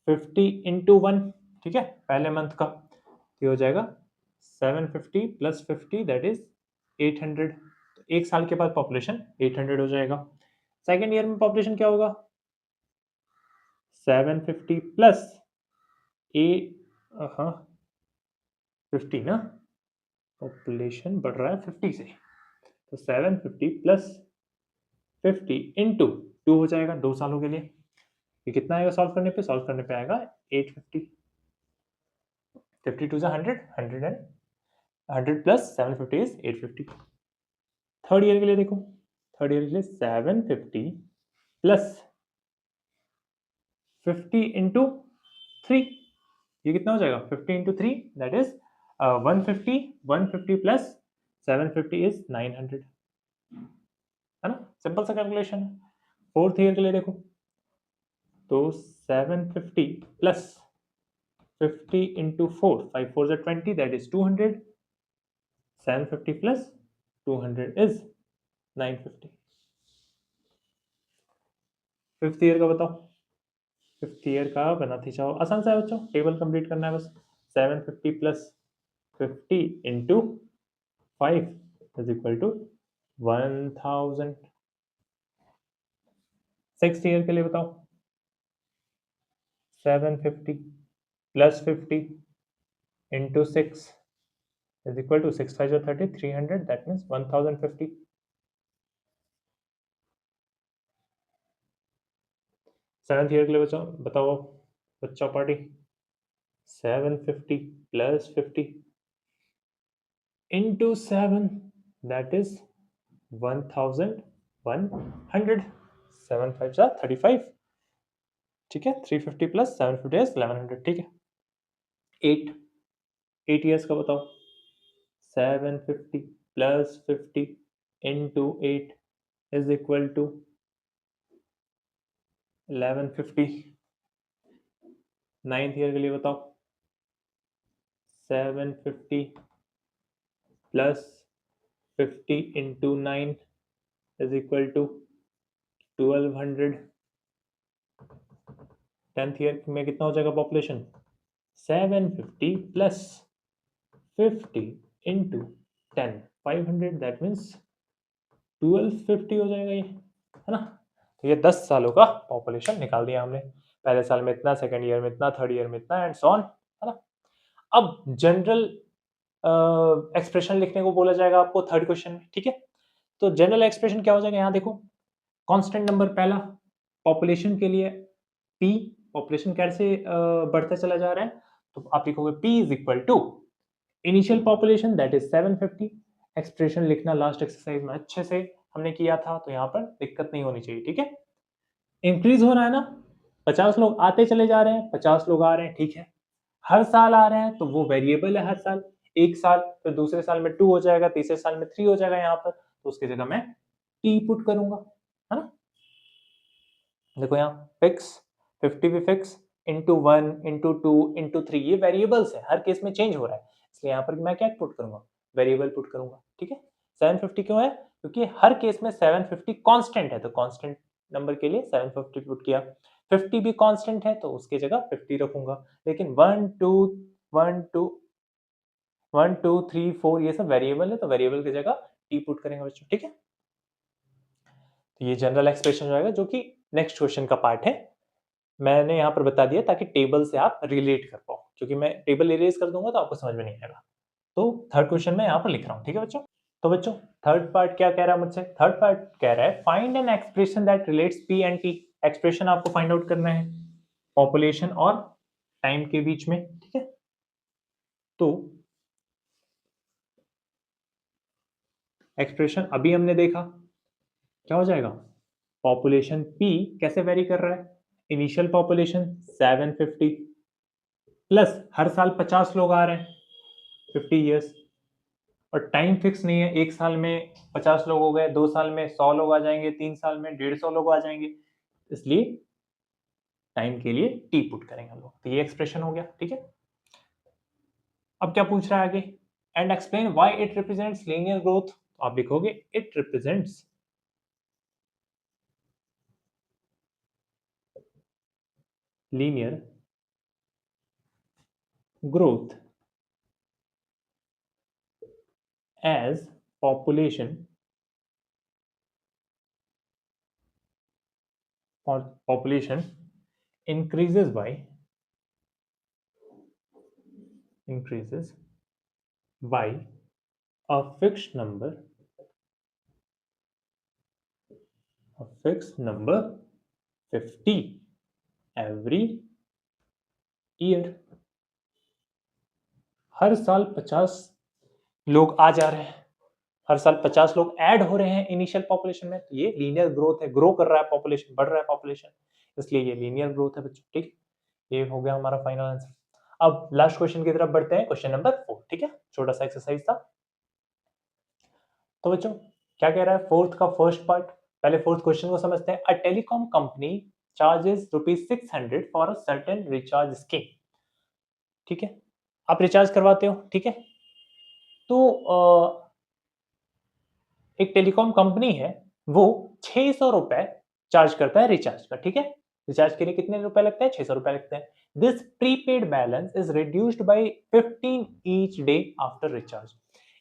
50 इंटू 1, ठीक है, पहले मंथ का, ये हो जाएगा 750 प्लस 50 दैट इज 800। तो एक साल के बाद पॉपुलेशन 800 हो जाएगा। सेकेंड ईयर में पॉपुलेशन क्या होगा, 750 प्लस ए, हाँ 50 ना, पॉपुलेशन बढ़ रहा है 50 से, तो 750 प्लस 50 इंटू 2 हो जाएगा 2 सालों के लिए। ये कितना आएगा सॉल्व करने पे, सॉल्व करने पे आएगा 850, 52 से 100, 100 and 100 plus 750 is 850। Third year के लिए देखो, थर्ड ईयर के लिए 750 प्लस 50 इंटू 3, ये कितना हो जाएगा, 50 into 3 that is 150, 150 plus 750 is 900, है ना, सिंपल सा कैलकुलेशन है। फोर्थ ईयर के लिए देखो, तो 750 plus 50 into 4, 5 4 is 20 that is 200, 750 plus 200 is 950। Fifth year का बताओ, फिफ्थ ईयर का बनाते जाओ, आसान सा है बच्चों, टेबल कंप्लीट करना है बस। 750 plus 50 into 5 is equal to 1000। Sixth year के लिए बताओ, 750 plus 50 into 6 is equal to 6 5 30, 300 that means 1050। Seventh year के लिए बच्चों बताओ, बच्चा party, 750 plus 50 into 7 that is 1100, 7 5 35, ठीक है, 350 प्लस 750 is 1100, ठीक है। 8 ईयर्स का बताओ, 750 plus 50 into 8 is equal to 1150। Ninth year के लिए बताओ, 750 plus 50 into 9 is equal to 1200। 10th year में कितना हो जाएगा population, 750 plus 50 into 10, 500 that means 1250 हो जाएगा ये, है ना। तो ये 10 सालों का पॉपुलेशन निकाल दिया हमने, पहले साल में इतना, सेकंड ईयर में इतना, थर्ड ईयर में इतना, एंड सो ऑन, है ना। अब जनरल एक्सप्रेशन लिखने को बोला जाएगा आपको थर्ड क्वेश्चन में, ठीक है। तो जनरल एक्सप्रेशन क्या हो जाएगा, यहाँ देखो, कांस्टेंट नंबर पहला, पॉपुलेशन के लिए p, पॉपुलेशन कैसे बढ़ता चला जा रहा है, तो आप लिखोगे p is equal to initial population that is 750। Expression लिखना लास्ट एक्सरसाइज में अच्छे से हमने किया था, तो यहाँ पर दिक्कत नहीं होनी चाहिए, ठीक है। इंक्रीज हो रहा है ना, 50 लोग आते चले जा रहे हैं, 50 लोग आ रहे हैं, ठीक है, हर साल आ रहे हैं, तो वो वेरिएबल है हर साल, एक साल, फिर दूसरे साल में 2 हो जाएगा, तीसरे साल में 3 हो जाएगा यहाँ पर, तो उसकी जगह मैं t पुट करूंगा, है ना। देखो यहाँ फिक्स, 50 भी फिक्स, इंटू 1 इंटू 2 इंटू 3, ये वेरिएबल्स है, हर केस में चेंज हो रहा है, इसलिए यहाँ पर मैं क्या पुट करूंगा, वेरिएबल पुट करूंगा, ठीक है। 750 क्यों है, क्योंकि हर केस में 750 कांस्टेंट है, तो कांस्टेंट नंबर के लिए 750 पुट किया। 50 भी कांस्टेंट है, तो उसकी जगह 50 रखूंगा, लेकिन 1 2 1 2 1 2 3 4 ये सब वेरिएबल है, तो वेरिएबल की जगह टी पुट करेंगे बच्चों, ठीक है। तो ये जनरल एक्सप्रेशन रहेगा, जो कि नेक्स्ट क्वेश्चन का पार्ट है, मैंने यहाँ पर बता दिया ताकि टेबल से आप रिलेट कर पाओ, क्योंकि मैं टेबल इरेज कर दूंगा तो आपको समझ में नहीं आएगा। तो थर्ड क्वेश्चन मैं यहाँ पर लिख रहा हूँ, ठीक है बच्चों। तो बच्चों थर्ड पार्ट क्या कह रहा है मुझसे, थर्ड पार्ट कह रहा है find an expression that relates P and T. Expression आपको फाइंड आउट करना है पॉपुलेशन और टाइम के बीच में, ठीक है। तो एक्सप्रेशन अभी हमने देखा, क्या हो जाएगा, पॉपुलेशन p कैसे वेरी कर रहा है, इनिशियल पॉपुलेशन 750 प्लस हर साल 50 लोग आ रहे हैं, 50 ईयर्स, और टाइम फिक्स नहीं है, 1 साल में 50 लोग हो गए, 2 साल में 100 लोग आ जाएंगे, 3 साल में 150 लोग आ जाएंगे, इसलिए टाइम के लिए टी पुट करेंगे हम लोग। तो ये एक्सप्रेशन हो गया, ठीक है। अब क्या पूछ रहा है आगे, and explain why it represents linear growth. तो आप लिखोगे it represents linear growth as population increases by a fixed number 50 every year। हर साल 50 लोग आ जा रहे हैं, हर साल 50 लोग ऐड हो रहे हैं इनिशियल पॉपुलेशन में, तो ये लीनियर ग्रोथ है, ग्रो कर रहा है पॉपुलेशन, बढ़ रहा है पॉपुलेशन, इसलिए ये लीनियर ग्रोथ है बच्चों, ठीक। ये हो गया हमारा फाइनल आंसर। अब लास्ट क्वेश्चन की तरफ बढ़ते हैं, क्वेश्चन नंबर 4, ठीक है, छोटा सा एक्सरसाइज था। तो बच्चों क्या कह रहा है, फोर्थ का फर्स्ट पार्ट, पहले फोर्थ क्वेश्चन को समझते हैं। A telecom company charges ₹600 for a certain recharge scheme, ठीक है, आप रिचार्ज करवाते हो, ठीक है। तो एक टेलीकॉम कंपनी है, वो 600 रुपए चार्ज करता है रिचार्ज का, ठीक है। रिचार्ज के लिए कितने रुपए लगते हैं, 600 रुपए लगते हैं। This prepaid balance is reduced by 15 each day after recharge.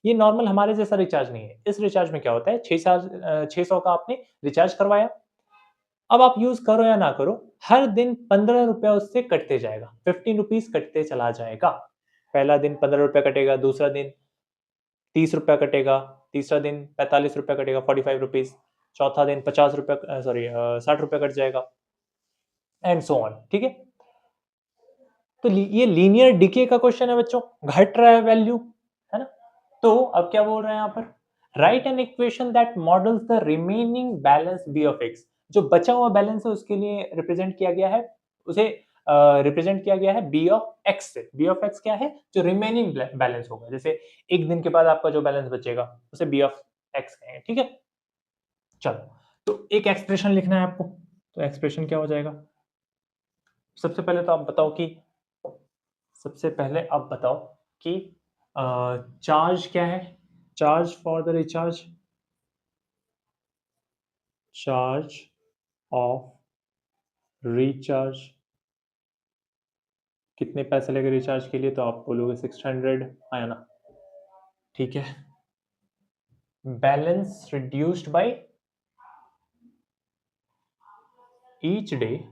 ये नॉर्मल हमारे जैसा रिचार्ज नहीं है, इस रिचार्ज में क्या होता है, 600 का आपने रिचार्ज करवाया, अब आप यूज करो या ना करो, हर दिन 15 रुपया उससे कटते जाएगा, 15 रुपीज कटते चला जाएगा। पहला दिन 15 रुपया कटेगा, दूसरा दिन 30 रुपया कटेगा, तीसरा दिन 45 रुपया कटेगा, 45 रुपीज, चौथा दिन 50 रुपया, सॉरी 60 रुपया कट जाएगा, एंड सो ऑन, ठीक है। तो ये लीनियर डिके का क्वेश्चन है बच्चों, घट रहा है वैल्यू, है ना। तो अब क्या बोल रहे हैं यहाँ पर, write an equation that models the remaining balance b of x. जो बचा हुआ बैलेंस है उसके लिए रिप्रेजेंट किया गया है, उसे रिप्रेजेंट किया गया है बी ऑफ एक्स से। बी ऑफ एक्स क्या है, जो रिमेनिंग बैलेंस होगा, जैसे एक दिन के बाद आपका जो बैलेंस बचेगा उसे बी ऑफ एक्स कहेंगे, ठीक है। चलो, तो एक एक्सप्रेशन लिखना है आपको, तो एक्सप्रेशन क्या हो जाएगा, सबसे पहले तो आप बताओ कि सबसे पहले आप बताओ कि चार्ज क्या है, charge for the recharge, charge of recharge कितने पैसे लगे रिचार्ज के लिए, तो आप बोलोगे 600, आया ना, ठीक है। Balance reduced by each day,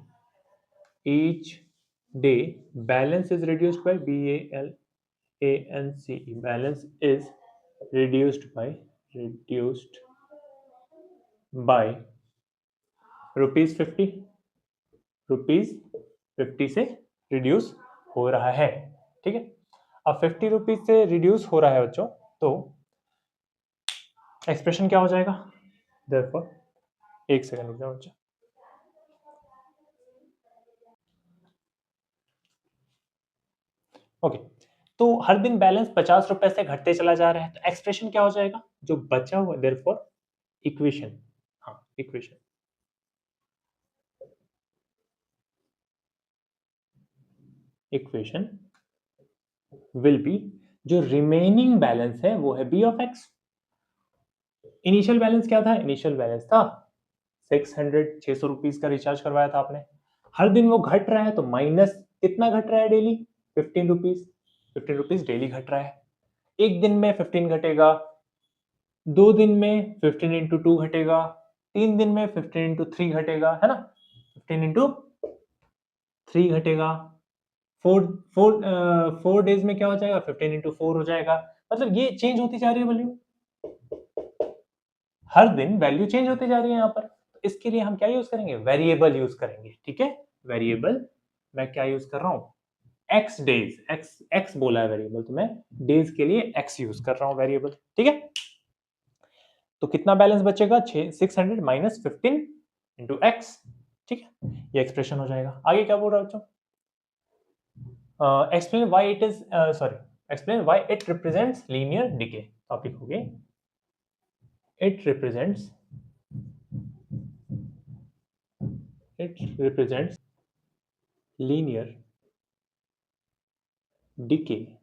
each day balance is reduced by balance, balance is reduced by ₹50, ₹50 से रिड्यूस हो रहा है, ठीक है। अब 50 रुपीज से रिड्यूस हो रहा है बच्चों, तो एक्सप्रेशन क्या हो जाएगा, therefore एक सेकंड रुक जाओ बच्चा, ओके। तो हर दिन बैलेंस 50 रुपए से घटते चला जा रहा है, तो एक्सप्रेशन क्या हो जाएगा, जो बचा हुआ, देयरफॉर इक्वेशन, हाँ इक्वेशन, इक्वेशन विल बी, जो रिमेनिंग बैलेंस है वो है b of x. Initial balance क्या था, इनिशियल बैलेंस था 600, 600 रुपीज का रिचार्ज करवाया था आपने, हर दिन वो घट रहा है, तो माइनस कितना घट रहा है डेली, 15 रुपीज, 15 रुपीज डेली घट रहा है। एक दिन में 15 घटेगा, 2 दिन में 15 इंटू 2 घटेगा, 3 दिन में 15 इंटू 3 घटेगा, है ना, 15 इंटू 3 घटेगा, 4 डेज में क्या हो जाएगा, 15 इंटू 4 हो जाएगा। मतलब ये चेंज होती जा रही है वैल्यू, हर दिन वैल्यू चेंज होती जा रही है यहाँ पर। तो इसके लिए हम क्या यूज करेंगे, वेरिएबल यूज करेंगे, ठीक है। वेरिएबल मैं क्या यूज कर रहा हूँ, एक्स डेज, एक्स एक्स बोला है वेरिएबल, तो मैं डेज के लिए एक्स यूज कर रहा हूँ वेरिएबल, ठीक है। तो कितना बैलेंस बचेगा, 600 माइनस 15 इंटू एक्स, ठीक है, ये एक्सप्रेशन हो जाएगा। आगे क्या बोल रहा हूँ बच्चों, explain why it is explain why it represents linear decay. आप लिखोगे it represents linear decay.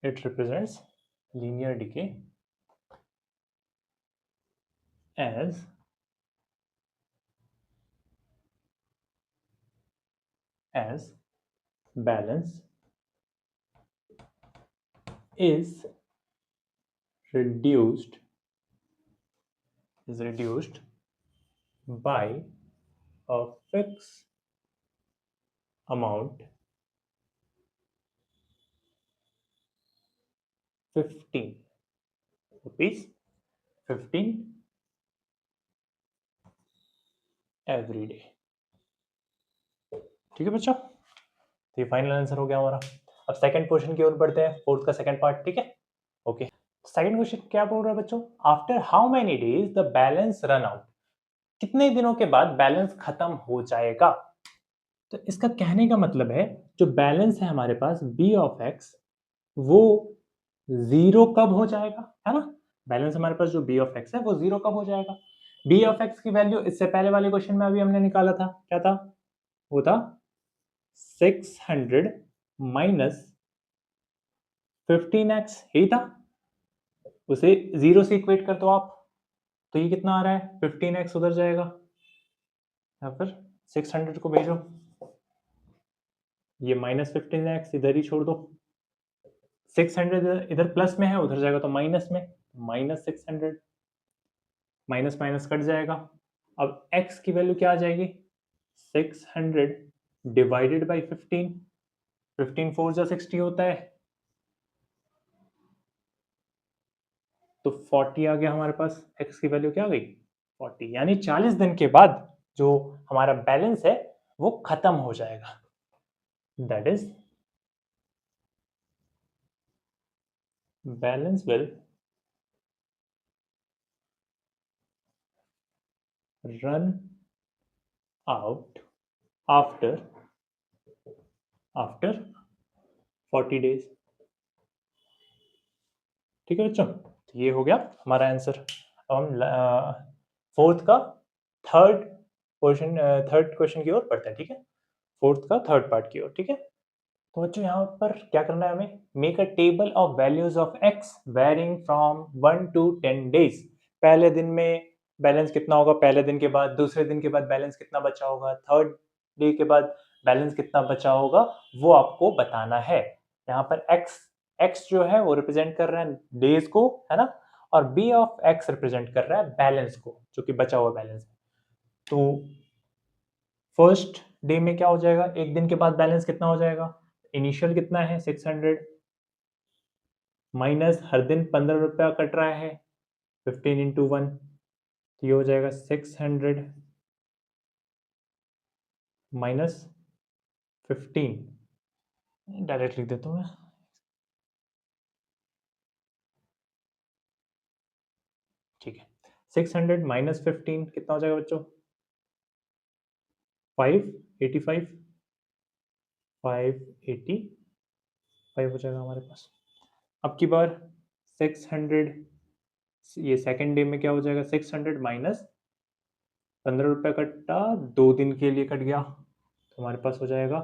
It represents linear decay as balance is reduced by a fixed amount 15 rupees 15 every day। ठीक है बच्चों, तो ये फाइनल आंसर हो गया हमारा। अब सेकंड क्वेश्चन की ओर बढ़ते हैं, फोर्थ का सेकंड पार्ट। ठीक है, ओके। सेकंड क्वेश्चन क्या बोल रहा है बच्चों, after how many days the balance run out, कितने दिनों के बाद बैलेंस खत्म हो जाएगा। तो इसका कहने का मतलब है जो बैलेंस है हमारे पास बी ऑफ एक्स वो जीरो कब हो जाएगा, है ना। बैलेंस हमारे पास जो बी ऑफ एक्स है वो जीरो कब हो जाएगा। बी ऑफ एक्स की वैल्यू इससे पहले वाले क्वेश्चन में अभी हमने निकाला था, क्या था, वो था 600 माइनस 15x, यही था। उसे जीरो से इक्वेट कर दो आप, तो ये कितना आ रहा है, 15x उधर जाएगा, या फिर 600 को भेजो, ये माइनस 15x इधर ही छोड़ दो, 600 इधर प्लस में है, उधर जाएगा तो माइनस में, माइनस 600, माइनस माइनस कट जाएगा। अब x की वैल्यू क्या आ जाएगी, 600 डिवाइडेड बाई 15, 15 4 जा 60 होता है, तो 40 आ गया हमारे पास, x की वैल्यू क्या आ गई 40, यानी 40 दिन के बाद जो हमारा बैलेंस है वो खत्म हो जाएगा। That is balance will run out after 40 days. ठीक है बच्चों, तो ये हो गया हमारा आंसर। अब हम फोर्थ का थर्ड क्वेश्चन की ओर बढ़ते हैं। ठीक है, फोर्थ का थर्ड पार्ट की ओर। ठीक है, तो बच्चों यहाँ पर क्या करना है हमें, make a table of values of x varying from 1 to 10 days. पहले दिन में बैलेंस कितना होगा, पहले दिन के बाद, दूसरे दिन के बाद बैलेंस कितना बचा होगा, थर्ड डे के बाद बैलेंस कितना बचा होगा, वो आपको बताना है। यहाँ पर एक्स एक्स जो है वो रिप्रेजेंट कर रहा है डेज को, है ना, और बी ऑफ एक्स रिप्रेजेंट कर रहा है बैलेंस को, जो कि बचा हुआ बैलेंस। तो फर्स्ट डे में क्या हो जाएगा, एक दिन के बाद बैलेंस कितना हो जाएगा, इनिशियल कितना है 600 माइनस हर दिन 15 रुपया कट रहा है 15 इंटू 1, तो ये हो जाएगा 600 माइनस 15, डायरेक्ट लिख देता हूँ मैं। ठीक है, 600 माइनस 15 कितना हो जाएगा बच्चों, 585, 585 हो जाएगा हमारे पास। अब की बार 600, ये सेकेंड डे में क्या हो जाएगा, 600 माइनस 15 रुपया कटा, 2 दिन के लिए कट गया, तो हमारे पास हो जाएगा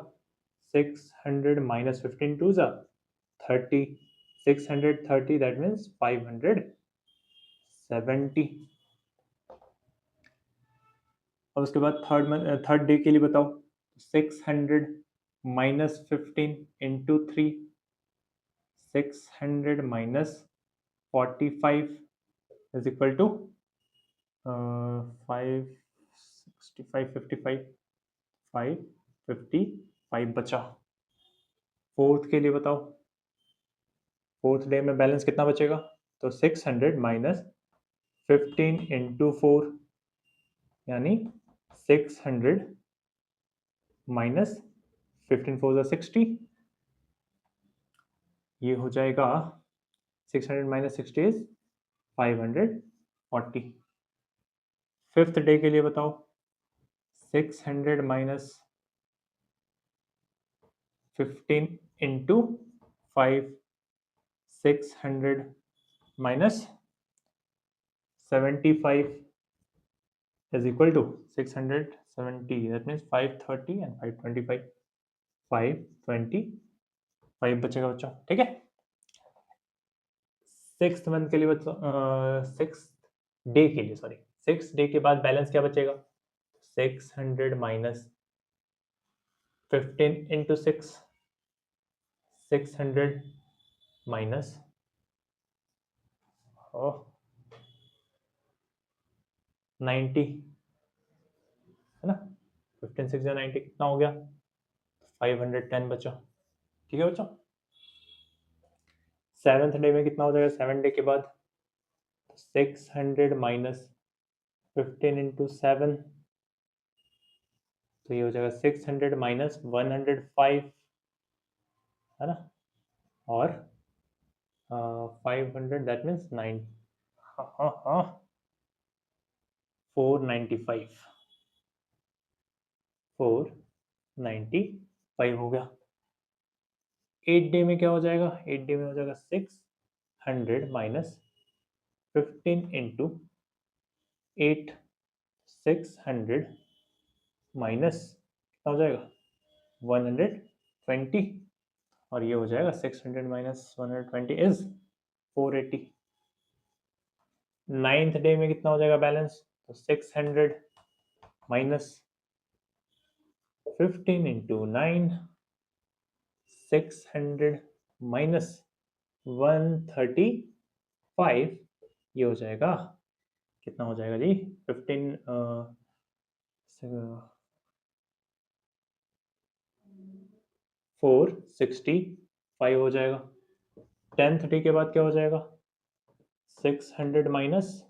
600 माइनस 15 टू जा 30, 630, दैट मीन्स 570। और उसके बाद थर्ड डे के लिए बताओ, 600 minus 15 into 3, 600 minus 45 is equal to 565, 55, 555 बचा। फोर्थ के लिए बताओ, फोर्थ डे में बैलेंस कितना बचेगा, तो 600 माइनस 15 इंटू 4, यानी 600 माइनस 15 4 60, ये हो जाएगा 600 माइनस 60 इज 540। फिफ्थ डे के लिए बताओ, 600 minus 15 into 5 600 minus 75 is equal to 670, that means 530 and 525, 525 बचेगा बच्चों, ठीक है। सिक्स मंथ के लिए बच्चों, सिक्स डे के लिए, सॉरी, 6 डे के बाद बैलेंस क्या बचेगा, 600 माइनस 15 इंटू 6, 600 माइनस 90, है ना, 15 6 या 90 कितना हो गया, 510 बच्चों, ठीक है बच्चों। सेवन्थ डे में कितना हो जाएगा, 7 डे के बाद 600 माइनस 15 इंटू 7, तो ये हो जाएगा 600 माइनस 105, है ना, और 500, दैट मीन्स 9, 495, 495 हो गया। 8 डे में क्या हो जाएगा, 8 डे में हो जाएगा 600 माइनस 15 इंटू 8, 600 माइनस कितना हो जाएगा 120, और ये हो जाएगा 600 माइनस 120 इज 480। नाइन्थ डे में कितना हो जाएगा बैलेंस, तो 600 माइनस 15 इंटू 9, 600 माइनस 135, ये हो जाएगा कितना हो जाएगा जी, 15 465 हो जाएगा। 10th डे के बाद क्या हो जाएगा, 600 minus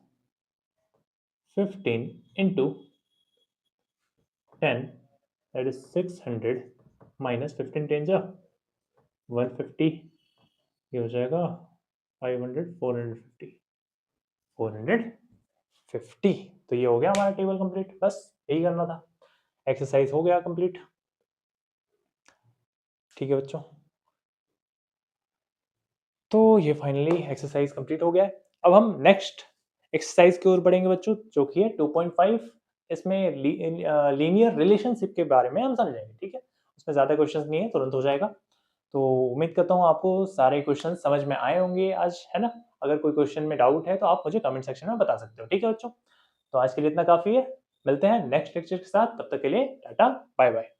15 into 10, that is 600 minus 15 10 जा 150, ये हो जाएगा 500 450, 450। तो ये हो गया हमारा टेबल कंप्लीट, बस यही करना था, एक्सरसाइज हो गया कंप्लीट, ठीक है बच्चों। तो ये फाइनली एक्सरसाइज कंप्लीट हो गया है। अब हम नेक्स्ट एक्सरसाइज की ओर बढ़ेंगे बच्चों, जो कि है 2.5, इसमें लीनियर रिलेशनशिप के बारे में हम समझेंगे, ठीक है। उसमें ज़्यादा क्वेश्चंस नहीं है, तुरंत हो जाएगा। तो उम्मीद करता हूँ आपको सारे क्वेश्चन समझ में आए होंगे आज, है ना। अगर कोई क्वेश्चन में डाउट है तो आप मुझे कमेंट सेक्शन में बता सकते हो, ठीक है बच्चों। तो आज के लिए इतना काफ़ी है, मिलते हैं नेक्स्ट लेक्चर के साथ, तब तक के लिए टाटा बाय बाय।